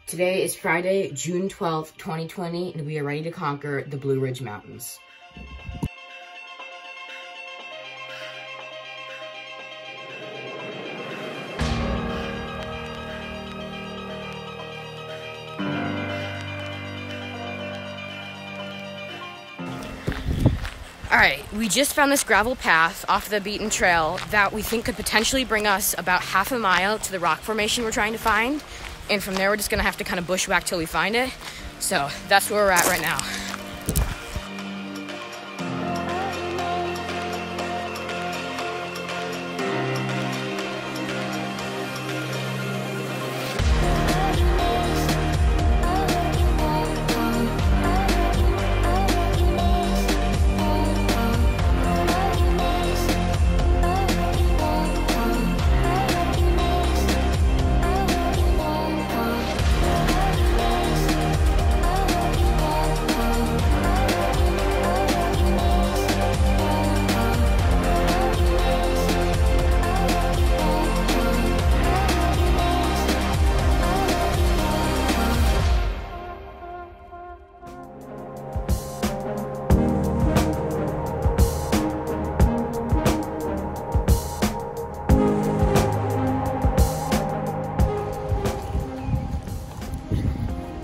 Today is Friday, June 12th, 2020, and we are ready to conquer the Blue Ridge Mountains. All right, we just found this gravel path off the beaten trail that we think could potentially bring us about half a mile to the rock formation we're trying to find. And from there, we're just gonna have to kind of bushwhack till we find it. So that's where we're at right now.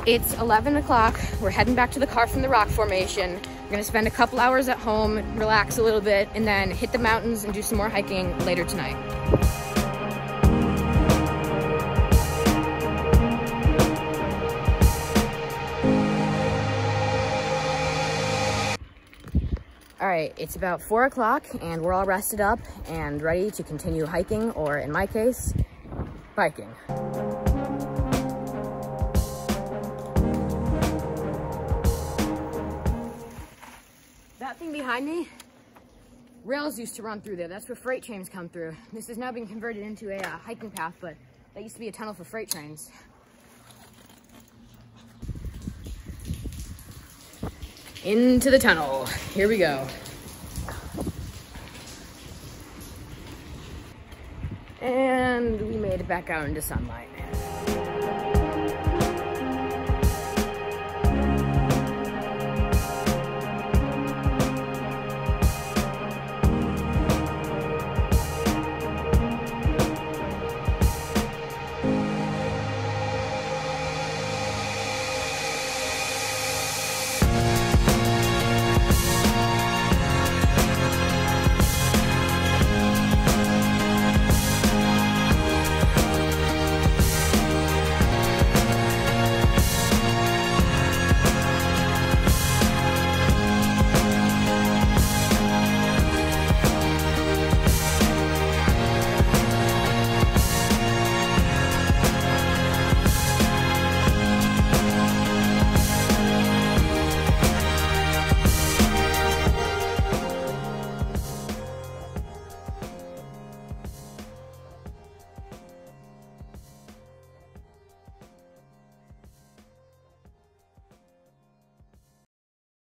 It's 11 o'clock. We're heading back to the car from the rock formation. We're gonna spend a couple hours at home, relax a little bit, and then hit the mountains and do some more hiking later tonight. All right, it's about 4 o'clock and we're all rested up and ready to continue hiking, or in my case, biking. That thing behind me, rails used to run through there. That's where freight trains come through. This has now been converted into a hiking path, but that used to be a tunnel for freight trains. Into the tunnel. Here we go. And we made it back out into sunlight.